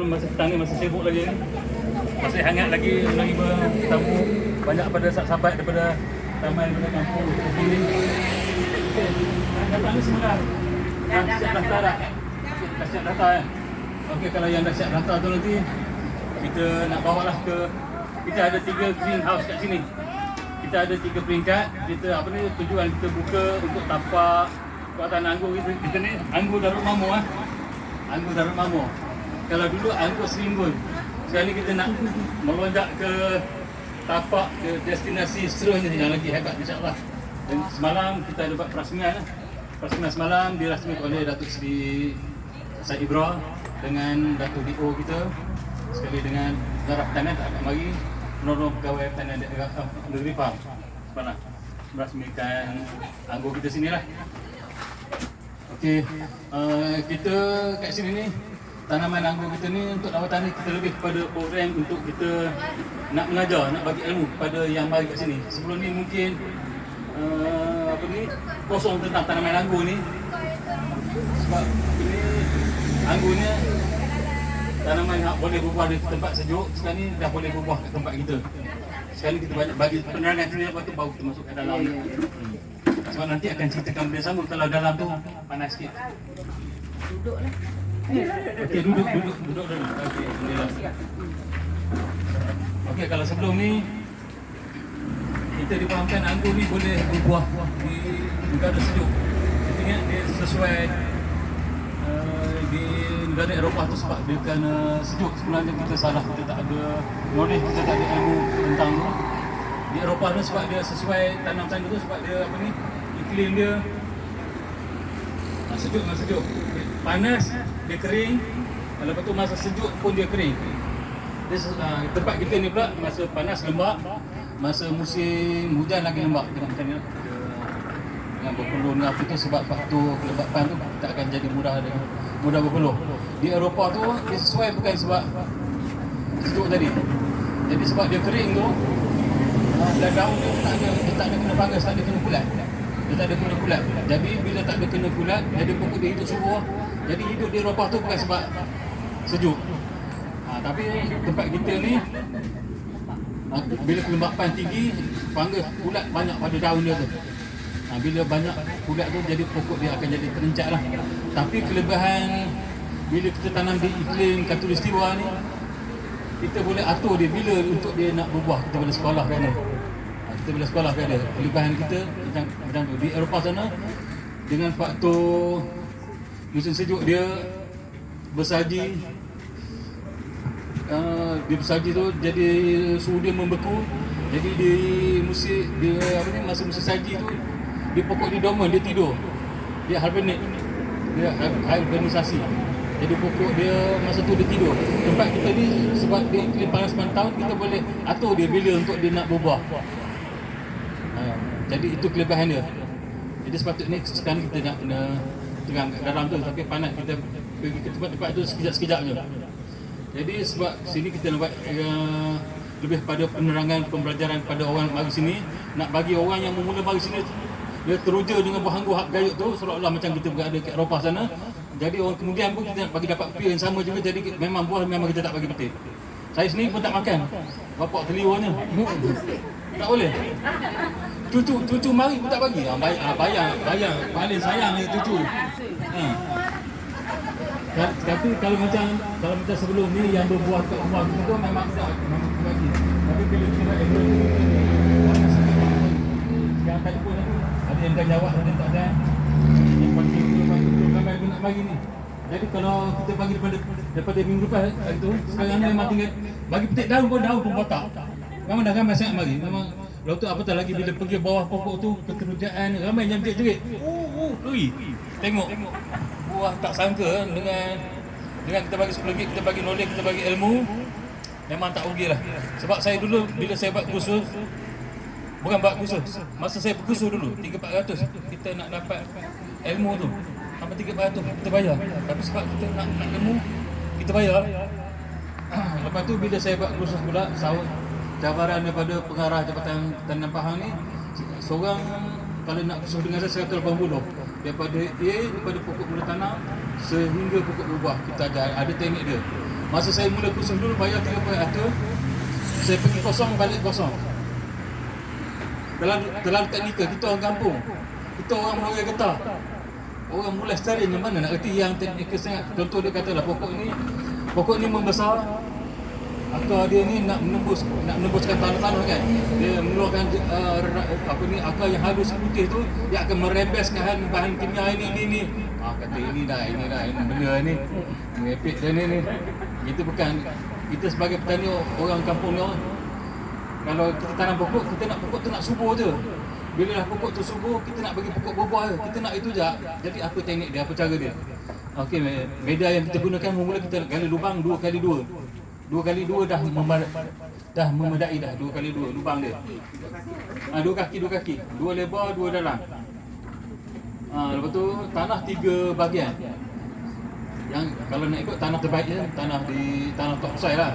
masa petang ni masih sibuk lagi ni. Masih hangat lagi menerima tamu banyak pada sahabat daripada ramai daripada kampung sini. Okey. Datang ni semula. Dah siap daftar dah. Dah siap daftar kan? Okey, kalau yang dah siap daftar tu nanti kita nak bawa lah ke, kita ada 3 greenhouse kat sini. Kita ada 3 peringkat. Kita apa ni, tujuan kita buka untuk tapak buatan anggur kita ni, anggur Darul Mamur ah. Anggur Darul Mamur. Kalau dulu anggur Serimbun. Sekarang ni kita nak melonjak ke tapak ke destinasi seterusnya yang lagi hebat insya-Allah. Dan semalam kita ada buat perasmian lah. Perasmian semalam dirasmikan oleh Datuk Seri Said Ibra dengan Datuk DO kita, sekali dengan Darab Pertanian tak akan mari penolong pegawai pertanian negeri Pahang. Semalam merasmikan anggur kita sinilah. Okey, kita kat sini ni tanaman anggur kita ni untuk lawatan ni kita lebih kepada program untuk kita nak mengajar, nak bagi ilmu kepada yang mari kat sini. Sebelum ni mungkin apa ni, kosong tentang tanaman anggur ni. Sebab ini anggurnya tanaman yang boleh berbuah di tempat sejuk, sekarang ni dah boleh berbuah kat tempat kita. Sekarang ni kita banyak bagi penerangan sini, lepas tu baru kita masuk ke dalam ni. Sebab nanti akan ceritakan benda sama kalau dalam tu panas sikit. Duduklah. Okey, duduk dulu. Okey, alhamdulillah. Okey, kalau sebelum ni kita difahamkan anggur ni boleh berbuah di negara sejuk. Kita ingat dia sesuai di negara Eropah tu sebab dia kena sejuk. Sebenarnya kita salah, kita tak ada knowledge, kita tak ada ilmu tentang tu. Di Eropah tu sebab dia sesuai tanam sana tu, sebab dia apa ni, iklim dia sejuk dengan sejuk. Panas dia kering, lepas tu masa sejuk pun dia kering. Dia, tempat kita ni pula masa panas lembap, masa musim hujan lagi lembap. Tengok macam ni dengan berpeluh dengan apa tu, sebab faktor kelembapan tu tak akan jadi mudah berpeluh. Di Eropah tu dia sesuai bukan sebab sejuk tadi. Jadi sebab dia kering tu, dan daun tu dia tak ada kena panas, tak ada kena kulat. Dia tak ada kena kulat. Jadi bila tak ada kena kulat, jadi pokok dia hidup subur. Jadi hidup di Eropah tu bukan sebab sejuk. Tapi tempat kita ni bila kelembapan tinggi, fungus kulat banyak pada daun dia tu. Bila banyak kulat tu, jadi pokok dia akan jadi terencak lah. Tapi kelebihan bila kita tanam di iklim khatulistiwa ni, kita boleh atur dia bila untuk dia nak berbuah. Kita boleh sekolah kan dia. Kita boleh sekolah kan dia. Kelebihan kita macam tu. Di Eropah sana, dengan faktor musim sejuk dia bersaji, dia bersaji tu jadi suhu dia membeku. Jadi di musim dia apa ni, masa musim saji tu dia pokok dia dormant, dia tidur. Dia hibernate. Dia hibernisasi. Jadi pokok dia masa tu dia tidur. Tempat kita ni sebab dia iklim panas pantau, kita boleh atur dia bila untuk dia nak berbuah. Jadi itu kelebihan dia. Jadi sepatutnya sekarang kita nak kena tegang kat dalam tu, tapi panas kita pergi ke tempat-tempat tu sekejap-sekejap je. Jadi sebab sini kita nak buat lebih pada penerangan, pembelajaran pada orang mari sini, nak bagi orang yang mula mari sini dia teruja dengan buah anggur hak gayut tu, seolah-olah macam kita berada kat Eropah sana. Jadi orang kemudian pun kita nak bagi dapat feel yang sama juga. Jadi memang buah memang kita tak bagi petik. Saya sendiri pun tak makan bapak keliwanya. Tak boleh. Cucu mari pun tak bagi. Bayang paling sayang ni cucu. Tapi kalau macam sebelum ni yang berbuah kat rumah kita memang tak bagi. Tapi bila kita sekarang tadi pun ada yang dah jawab, ada yang tak ada. Yang pagi ramai pun nak bagi ni. Jadi kalau kita bagi daripada minggu lepas itu, sekarang ni memang tinggal bagi petik daun pun botak. Memang dah ramai sangat mari. Memang lalu tu apatah lagi bila pergi bawah pokok tu, keterujaan ramai yang jerit-jerit. Ui. Tengok. Wah, tak sangka dengan kita bagi RM10, kita bagi knowledge, kita bagi ilmu, memang tak rugilah. Sebab saya dulu bila saya buat kursus, bukan buat kursus, masa saya berkursus dulu 300-400 kita nak dapat ilmu tu sampai 300 kita bayar. Tapi sebab kita nak ilmu, kita bayar. Lepas tu bila saya buat kursus pula, cabaran daripada pengarah Jabatan Pertanian Pahang ni, seorang kalau nak kursus dengan saya 180 daripada A, daripada pokok mula tanam sehingga pokok berbuah, kita ada teknik dia. Masa saya mula kursus dulu bayar 30 saya pergi kosong balik kosong. Terlalu teknikal. Kita orang kampung, kita orang Melayu Getah, orang mulai starin yang mana nak erti yang teknikal sangat. Contoh dia katalah pokok ni membesar, akar dia ni nak menembuskan tanah-tanah kan. Dia mengeluarkan akar yang halus putih tu, dia akan merembeskan bahan kimia ini. Kata ini benda ni mepek dah ni. Itu bukan kita sebagai petani orang kampung ni. Kalau kita tanam pokok, kita nak pokok tu nak subur je. Bila dah pokok tu subur, kita nak bagi pokok berbuah je. Kita nak itu je. Jadi apa teknik dia, apa cara dia? Okey, media yang kita gunakan mula kita gali lubang 2x2. 2x2 dah memadai dah 2x2 lubang dia. Dua kaki. Dua lebar, dua dalam. Lepas tu tanah 3 bahagian. Yang kalau nak ikut tanah terbaik je, tanah topsoil lah.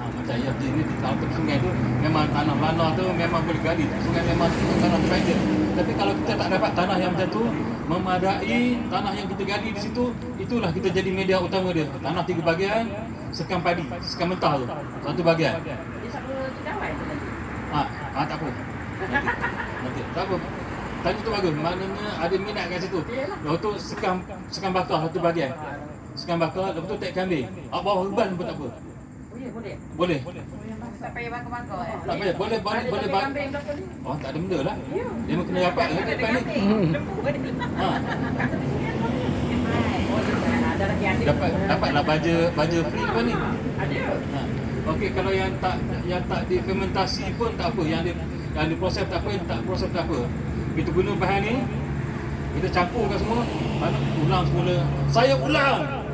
Macam yang ni di tanah sungai tu memang tanah lana tu memang boleh gali. Sungai memang tanah terbaik je. Tapi kalau kita tak dapat tanah yang macam tu memadai, tanah yang kita gali di situ, itulah kita jadi media utama dia. Tanah 3 bahagian, sekam padi, sekam mentah tu. Satu bahagian. Dia satu cedawai tu nanti. Tak apa. Nanti. Tak apa. Tadi tu bagus. Maknanya ada minat kat situ. Lepas tu sekam bakar satu bahagian. Sekam bakar, lepas tu tek kambing. Bawah uban pun tak apa. Boleh. Tak payah bakar-bakar Tak payah. Boleh kambing berapa ni? tak ada benda lah. Dia memang kena dapat lah depan ni. Dapatlah baja free apa ni? Ada. Okey, kalau yang tak difermentasi pun tak apa. Yang diproses tak apa, yang tak proses tak apa. Kita guna bahan ni, kita campurkan semua, ulang semula. Saya ulang.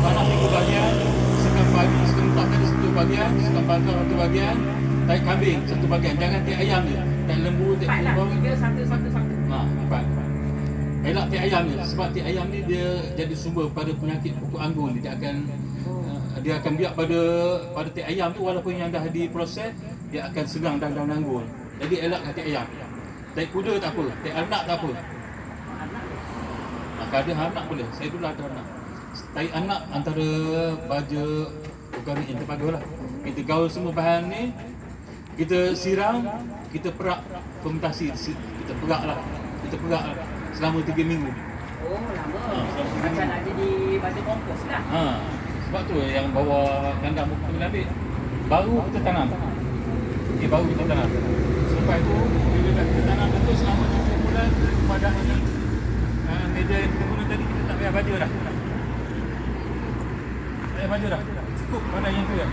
Tanah 3 bahagian, sekam padi, sekam mentah tadi 1 bahagian, sekam bakar 1 bahagian, tai kambing 1 bahagian. Jangan tai ayam je. Tai lembu, tai kerbau. 3 satu. 4. Elak tai ayam je. Sebab tai ayam ni dia jadi sumber pada penyakit pokok anggur ni. Dia akan biak pada tai ayam tu, walaupun yang dah diproses, dia akan serang daun anggur. Jadi elakkan tai ayam. Tai kuda tak apa, tai anak tak apa. Kalau ada anak boleh. Saya dulu ada anak. Tai anak antara baja organik yang terbagus lah. Kita gaul semua bahan ni, kita siram, kita perak fermentasi, kita perak lah selama 3 minggu. Oh, lama. Macam nak jadi baja kompos lah. Sebab tu yang bawa kandang buku kita ambil, baru kita tanam. Baru kita tanam. Selepas tu, bila dah kita tanam betul selama 7 bulan, pada ini media yang kita guna tadi, kita tak payah baja dah. Cukup pada yang tu ya.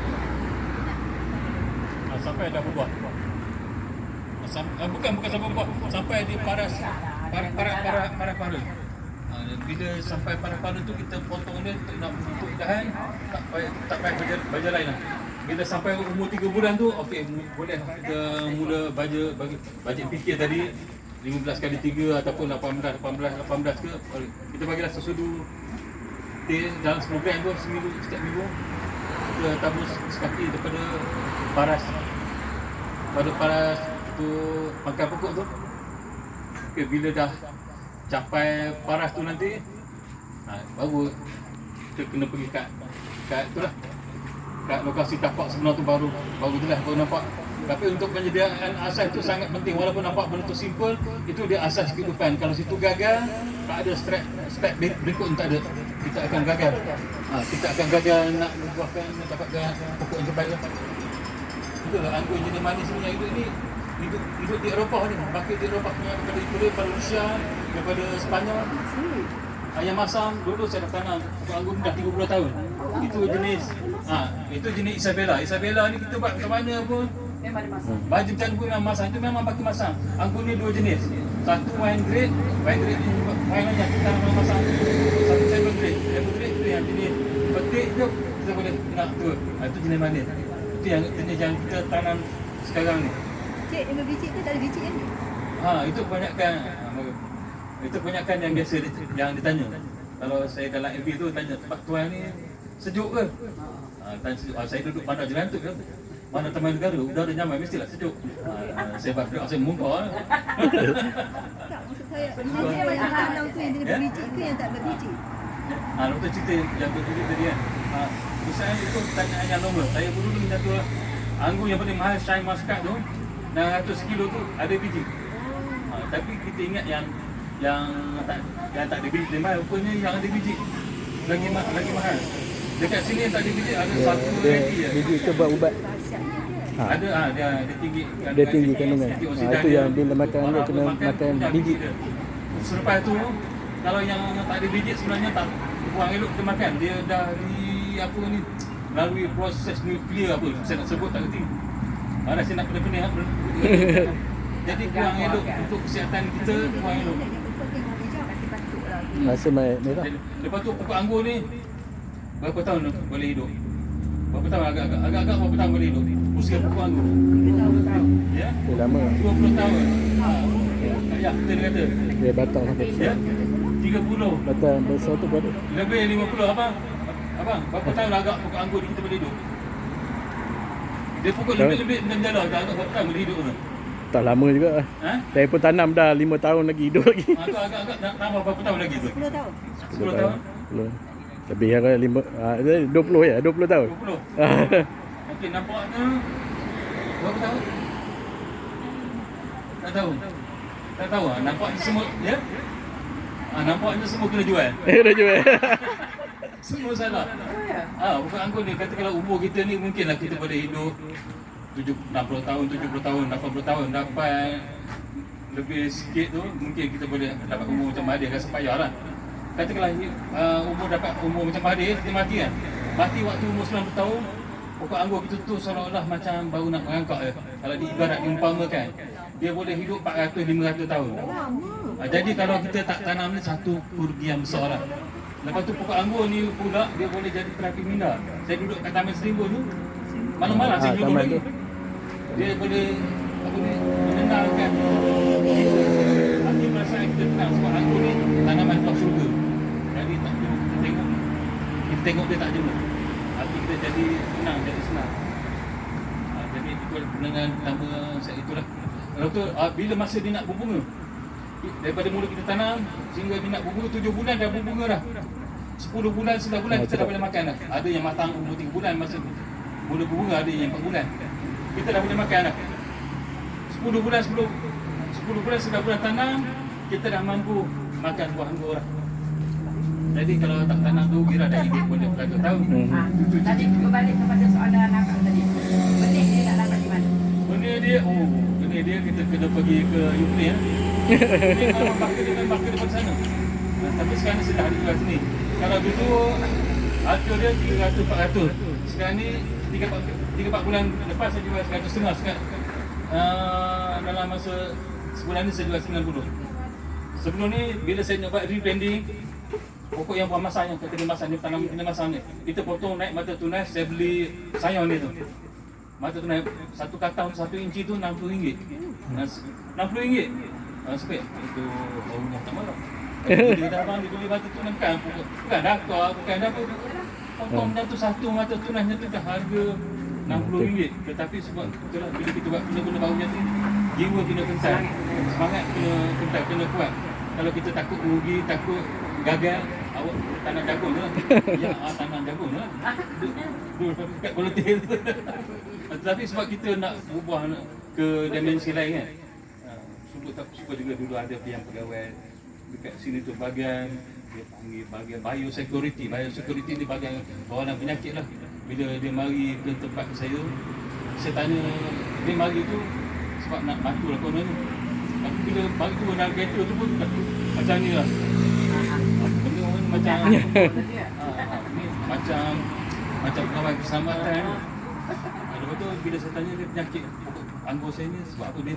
Sampai dah berbuah. Bukan sampai berbuah, sampai di paras para. Bila sampai para tu kita potong dia untuk nak bentuk dahan, tak payah baja lain lah. Bila sampai umur 3 bulan tu, okey, boleh kita mula bajet fikir tadi 15 kali 3 ataupun 18 ke, kita bagilah sesudu dalam 10 gram tu setiap minggu kita tabus sekaki daripada paras tu pangkal pokok tu. Okey, bila dah capai paras tu nanti baru kita kena pergi kat itulah, kat lokasi tapak sebenar tu baru itulah baru nampak. Tapi untuk penyediaan asas itu sangat penting. Walaupun nampak benda tu simple, itu dia asas kehidupan. Kalau situ gagal, tak ada step berikut tak ada. Kita akan gagal. Kita akan gagal nak membuahkan, dapatkan pokok yang terbaik. Itulah anggur jenis manis ni yang hidup di Eropah ni. Bakit di Eropah punya daripada Italia, daripada Rusia, daripada Sepanyol. Ayam masam, dulu saya dah tanam pokok anggur ni dah 30 tahun. Itu jenis Isabella. Isabella ni kita buat macam mana pun Memang ada masam. baju macam tu memang masam, itu memang pakai masam. Anggur ni 2 jenis. Satu wine grade ni wine yang kita tanam masam. Satu seven grade tu yang jenis petik tu kita boleh nak tu. Itu jenis manis. Itu yang jenis yang kita tanam sekarang ni. Cik, dengan biji tu tak ada biji kan? Itu kebanyakan yang biasa yang ditanya. Kalau saya dalam FB tu tanya, Pak Tuan ni sejuk ke? Tanya sejuk. Saya duduk pandang jalan tu kan. Mana Taman Negara, udara nyaman, mestilah sejuk. Saya berdoa, saya mungkar. Tak, maksud saya, dia banyak tanam tu yang dengan biji ke yang tak berbiji? Doktor cerita yang betul tadi kan. Misalnya itu pertanyaan yang normal. Saya dulu minta tu anggur yang paling mahal Shine Muscat tu 600 kilo tu ada biji. Tapi kita ingat yang tak ada biji mahal, rupanya yang ada biji lagi mahal. Dekat sini yang tak ada biji ada satu lagi ya. Biji itu buat ubat. Ada dia tinggi Dia tinggi kandungan. antioksidan Itu dia. yang bila makan anggur kena makan biji. Selepas tu kalau yang tak ada biji sebenarnya tak kurang elok kita makan. Dia dah di apa ni melalui proses nuklear apa saya nak sebut tak kerti. Mana saya nak pening-pening apa. Jadi kurang elok untuk kesihatan kita, kurang elok. Rasa merah. Lepas tu pokok anggur ni berapa tahun boleh hidup? Berapa tahun agak-agak berapa tahun boleh hidup? Usia pokok anggur. Ya? Dia lama. 20 tahun. Ya, kita kata. Dia batang sampai Ya. besar. 30. Batang besar tu berapa? Lebih 50 abang. Abang, berapa tahun agak pokok anggur ni kita boleh hidup? Dia pokok lebih menjala agak berapa tahun boleh hidup tu? Tak lama juga. Ha? Saya pun tanam dah 5 tahun lagi hidup lagi. Tu agak-agak nak tambah berapa tahun lagi tu? 10 tahun. 10 tahun? 10. Lebih kan 20 ya, 20 tahun. 20. Okey, nampaknya berapa tahun? Tak tahu. Tak tahu ah. Nampaknya semua ya? Nampaknya semua kena jual. Dah jual. Semua salah. Bukan anggur ni kata kalau umur kita ni mungkinlah kita boleh hidup 60 tahun, 70 tahun, 80 tahun dapat lebih sikit tu mungkin kita boleh dapat umur macam Mahathir rasa payahlah. Katakanlah umur macam Mahathir kita mati kan. Mati waktu umur 90 tahun pokok anggur kita tu seolah-olah macam baru nak merangkak je. Kalau diibarat diumpamakan dia boleh hidup 400-500 tahun. Jadi kalau kita tak tanam ni satu kerugian besar lah. Lepas tu pokok anggur ni pula dia boleh jadi terapi minda. Saya duduk kat Taman Serimbun tu malam-malam saya duduk lagi. Dia boleh menenangkan hati perasaan kita tenang sebab anggur ni tanaman buah syurga. Jadi tak perlu kita tengok dia tak jemu. Hati kita jadi tenang, jadi senang. Jadi itu pendengaran pertama saya itulah. Lepas tu bila masa dia nak berbunga, daripada mula kita tanam sehingga dia nak berbunga 7 bulan dah berbunga dah. 10 bulan, 9 bulan kita dah boleh makan dah. Ada yang matang umur 3 bulan masa mula berbunga, ada yang 4 bulan. Kita dah boleh makan dah. 10 bulan, 9 bulan tanam, kita dah mampu makan buah anggur dah. Jadi kalau tak tanam tu kira dah hidup boleh beratus tahun. Tadi berbalik kepada soalan akak tadi. Benih dia nak dapat di mana? Benih dia kita kena pergi ke Ukraine. Ini kalau bakar daripada sana. Tapi sekarang ni sudah dijual sini. Kalau dulu harga dia 300-400. Sekarang ni 3-4 bulan lepas saya jual 100.5 sekarang. Dalam masa sebulan ni saya jual 90. Sebelum ni bila saya nak buat rebranding pokok yang buah masam yang kata masam ni tanam kena masam ni. Kita potong naik mata tunas saya beli sayang ni tu. Mata tunas satu katang 1 inci tu RM60. RM60. Sepek itu baunya tak malam. Dia dah abang dibeli mata tunas bukan dakar, bukan apa. Potong dah tu satu mata tunasnya tu dah harga RM60. Tetapi sebab itulah bila kita buat benda-benda baru macam ni, jiwa kena kental, semangat kena kental, kena kuat. Kalau kita takut rugi, takut gagal, awak tanam jagung je lah. Ya, tanam jagung je lah. Duduk kat volunteer tu. Tetapi sebab kita nak berubah ke dimensi lain kan. Suka juga dulu ada yang pegawai dekat sini tu bahagian dia panggil bahagian biosecurity. Biosecurity ni bahagian kawalan penyakit lah. Bila dia mari ke tempat saya tanya dia mari tu sebab nak bantu lah konon ni. Tapi bila mari tu dalam kereta tu pun macam ni lah. Benda orang macam ni macam kawan keselamatan. Lepas tu bila saya tanya dia penyakit anggur saya ni sebab apa dia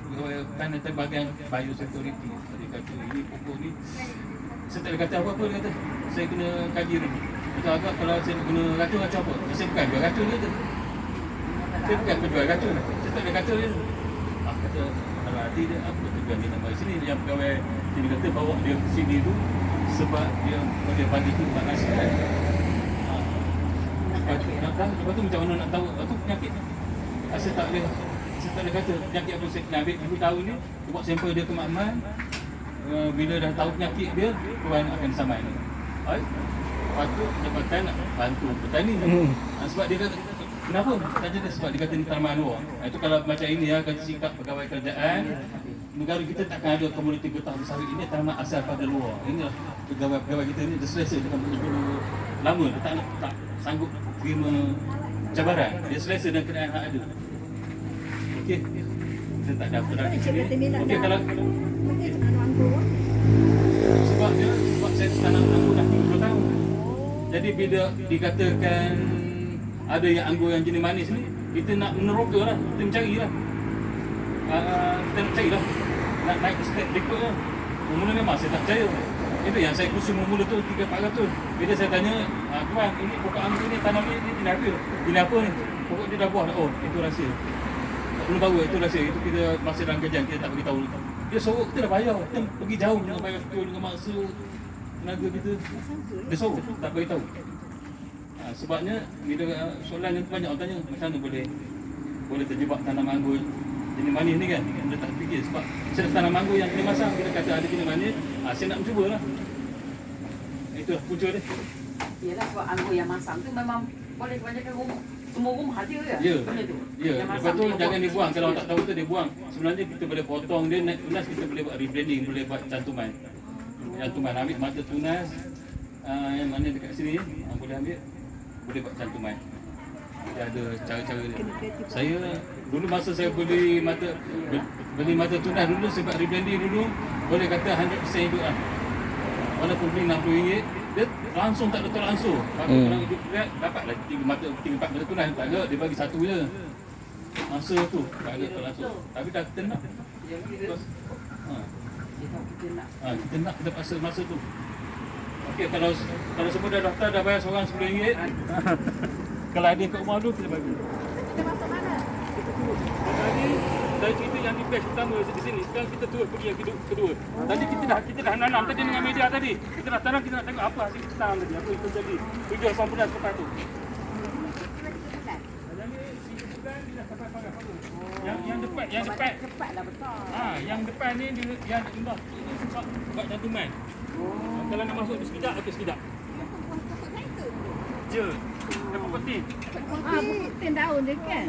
kan nanti bahagian biosecurity. Dia kata ini pokok ni saya tak ada kata apa-apa dia kata. Saya kena kaji dulu. Kata agak kalau saya nak guna racun apa? Saya bukan jual racun dia tu. Saya bukan penjual racun. Saya tak ada kata dia. Kata kalau hati dia apa tujuan dia nak mari sini. Yang pegawai sini kata bawa dia ke sini tu sebab dia bagi tempat nasihat. Lepas tu macam mana nak tahu lepas tu penyakit. Saya tak ada kata penyakit apa saya kena ambil dulu tahun ni buat sampel dia ke makmal. Bila dah tahu penyakit dia, tuan akan disamai. patut jabatan nak bantu petani. Sebab dia kata, kenapa kata dia? Sebab dia kata ni tanaman luar. Itu kalau macam ini ya, kata sikap pegawai kerajaan, negara kita takkan ada komuniti getah sawit ini tanaman asal pada luar. Inilah pegawai-pegawai kita ni dia selesa dengan betul-betul lama, dia tak sanggup terima cabaran. Dia selesa dengan keadaan yang ada. Okey. Kita tak ada apa lagi sini. Okey, kalau sebab saya tanam anggur dah 30 tahun. Jadi bila dikatakan ada yang anggur yang jenis manis ni, kita nak meneroka lah, kita mencarilah. Kita nak carilah. Nak naik step berikutnya. Mula memang saya tak percaya. Itu yang saya kusum mula tu 300. Bila saya tanya, tuan, ini pokok anggur ni tanam ni jenis apa? Jenis apa ni? Pokok dia dah buah dah. Oh, itu rahsia. Belum tahu itu rahsia. Itu kita masih dalam kajian, kita tak beritahu. Dia sorok kita dah bayar. Kita pergi jauh dengan bayar betul dengan masa tenaga kita. Dia sorok, tak beritahu. Sebabnya bila soalan yang banyak orang tanya, macam mana boleh terjebak tanam anggur jenis manis ni kan? Dia tak fikir sebab saya tanam anggur yang jenis masam, bila kata ada jenis manis, saya nak mencubalah. Itulah punca dia. Yalah, sebab anggur yang masam tu memang boleh kebanyakan rumah. Semua rumah ada ya? Ya. Benda tu. Ya, lepas tu jangan dibuang. Kalau orang tak tahu tu dia buang. Sebenarnya kita boleh potong dia, naik tunas kita boleh buat rebranding, boleh buat cantuman. Cantuman, ambil mata tunas yang mana dekat sini, boleh ambil, boleh buat cantuman. Dia ada cara-cara dia. Saya dulu masa saya beli mata tunas dulu, saya buat rebranding dulu, boleh kata 100% hidup lah. Walaupun beli RM60, dia langsung tak ada tolak ansur. Orang hidup berat, dapatlah 3-4 mata tunas. Tak ada, dia bagi satu je. Masa tu, tak ada tolak ansur. Tapi dah kita nak. Kita nak, kita paksa masa tu. Okey, kalau semua dah daftar, dah bayar seorang RM10. Kalau ada kat rumah dulu, kita bagi. Kita masuk mana? Tadi, saya cerita yang di batch pertama di sini. Sekarang kita terus pergi yang kedua. Tadi kita dah nanam tadi dengan media tadi. Kita dah tanam, kita nak tengok apa hasil kita tanam tadi. Apa yang terjadi. 7-18 lepas tu. Yang depan. Cepatlah besar. Yang depan ni dia yang indah. Ini sebab buat cantuman. Kalau nak masuk di sekejap, okey sekejap. Je. Dia pokok tin. Pokok tin daun dia kan?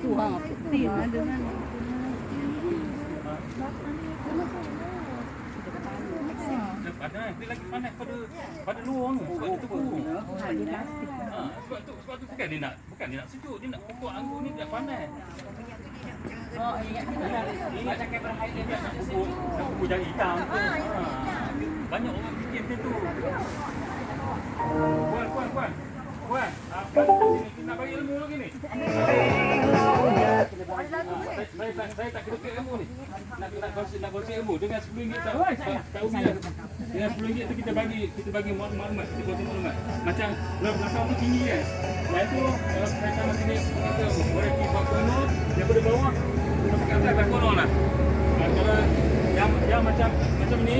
Pokok tin ada mana? Dia lagi panas pada luar ni. Sebab dia tebu. Sebab tu bukan dia nak sejuk, dia nak pokok anggur ni dia panas. Oh, iya. Macam kamera highlight dia nak Pokok jari hitam tu. Banyak orang fikir macam tu. Puan. Kita nak bagi ilmu lagi ni. Saya tak kira ilmu ni. Nak kongsi ilmu dengan RM10 tak ubi lah. Dengan RM10 tu kita bagi maklumat, kita kongsi maklumat. Macam belakang tu tinggi kan. Lepas tu kalau saya sama sini kita boleh pergi buat konon daripada bawah sampai ke atas dah konon lah. Kalau yang macam ni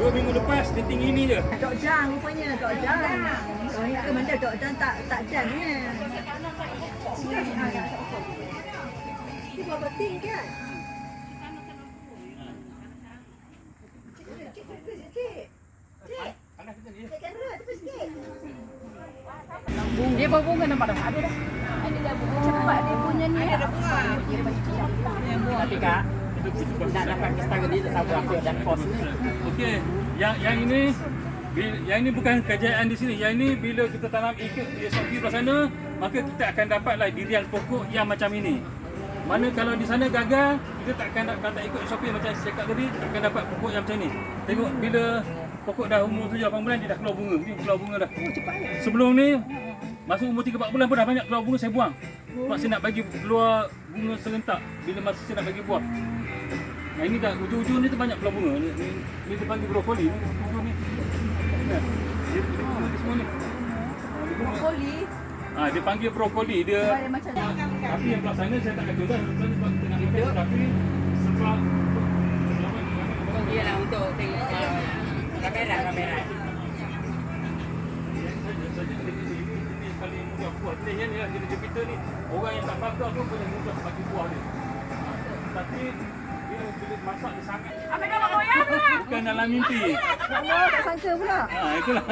2 minggu lepas dia tinggi ni je. Tok Jang rupanya, Tok Jang. Oh, itu mana Tok Jang tak jang ni. Ini buat ting kan? Dia berbunga nampak dah. Ada dah. Ada dah bunga. Cepat dia punya ni. Ada bunga. Tapi Kak, nak dapat kestaran dia tak tahu apa dan pos ni. Okey, yang ini bukan kejayaan di sini. Yang ini bila kita tanam ikut di SOP belah sana, maka kita akan dapatlah dirian pokok yang macam ini. Mana kalau di sana gagal, kita tak ikut SOP macam saya cakap tadi, tak akan dapat pokok yang macam ni. Tengok bila pokok dah umur 7-8 bulan dia dah keluar bunga. Ni keluar bunga dah. Sebelum ni masuk umur 3-4 bulan pun dah banyak keluar bunga, saya buang. Sebab saya nak bagi keluar bunga serentak bila masa saya nak bagi buah. Nah ini dah ujung-ujung ni tu banyak keluar bunga. Ni dia panggil brokoli. Ujung ni. Dia semua ni. Brokoli. Dia panggil brokoli dia. Macam ni. Tapi yang belah sana saya tak kata dah. Sebab kita nak hidup tapi sebab Iyalah untuk tengok kamera. Paling mudah buah. Ni lah jadi Jupiter ni. Orang yang tak bakar tu boleh mudah bagi buah dia. Tapi bila masak dia sangat. Apa nama moya? Bukan dalam mimpi. Ya Allah, tak sangka pula. Itulah.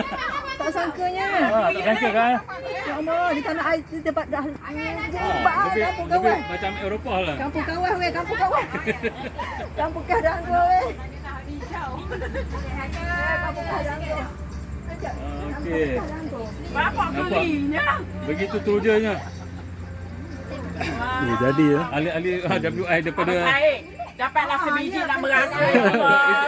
Tak sangkanya. Tak sangka kan? Ya Allah, di tanah air di tempat dah jumpa Lebih kampung kawan. macam Eropah lah. Kampung kawan weh, kampung kawan. Kampung kadang tu weh. Kampung kadang tu. Okey. Bapak Nampak? belinya. Begitu terujanya. Jadi ya. Ahli-ahli WI daripada Baik. Dapatlah sebiji nak berasa. Allah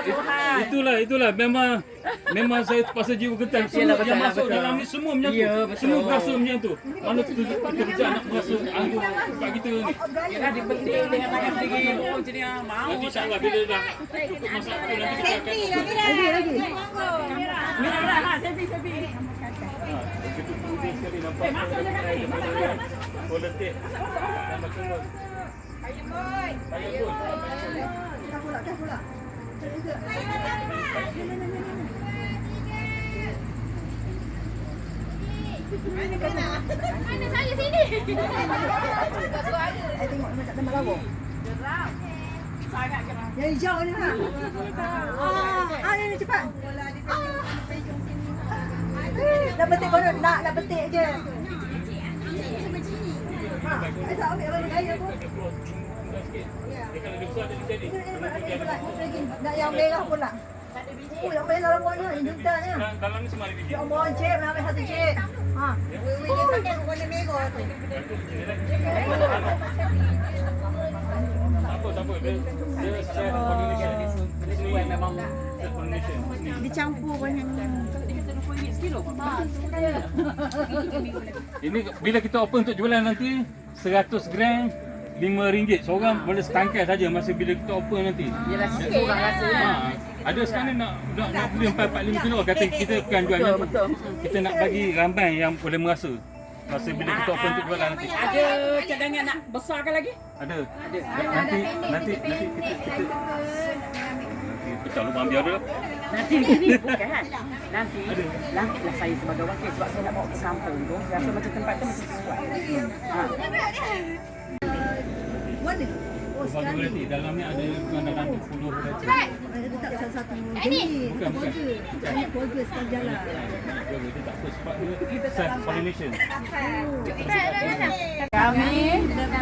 Tuhan. Itulah memang saya terpaksa jiwa getar. Semua yang masuk dalam ni semua menyatu. Ya, betul. Semua berasa menyatu. Mana tu kerja nak berasa anggur kat kita ni. Yalah dipenting dengan tangan sendiri. Oh jadi mau. Nanti insya-Allah bila dah cukup masak tu nanti kita akan Lagi. Mira dah, selfie. begitu terujah sekali nampak. Masuk je kat ni. Masuk je. Politik. Nama turun. Ayam pun. Dah pula. Mana saya sini? Saya tengok macam tempat lawa. Sangat geram. Yang hijau ni lah. Ni cepat. Dah petik kau nak petik je. Saya tak ambil orang gaya pun. Dia kalau dia besar dia jadi. Nak yang merah pula. Oh, yang merah dalam warna ni juntanya. Dalam ni semua ada biji. Ya Allah, cik, nak ambil satu cik. Ha. Dia pakai warna merah tu. Tak apa. Dia share coordination. Di sini memang coordination. Dia campur banyak. Ini bila kita open untuk jualan nanti 100 gram RM5 seorang boleh setangkai saja masa bila kita open nanti. Yalah sikit orang rasa. Ada sekarang nak beli 4-5 kilo kata kita bukan jualnya. Betul. Kita nak bagi ramai yang boleh merasa masa bila kita open untuk jualan nanti. Ada cadangan nak besarkan lagi? Ada. Nanti kita lupa ambil dulu. Nanti ni bukan. Nanti lah saya sebagai wakil sebab saya nak bawa ke kampung tu. Rasa macam tempat tu macam sesuai. Mana? Oh, Bagi sekali. berarti dalam ni ada bukan dalam 10 berarti. Dia tak satu-satu. Ini Bukan. Ini burger sekali jalan. Dia tak apa sebab dia self pollination. Kami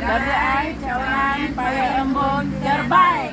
dari cawangan Paya Embun Terbaik.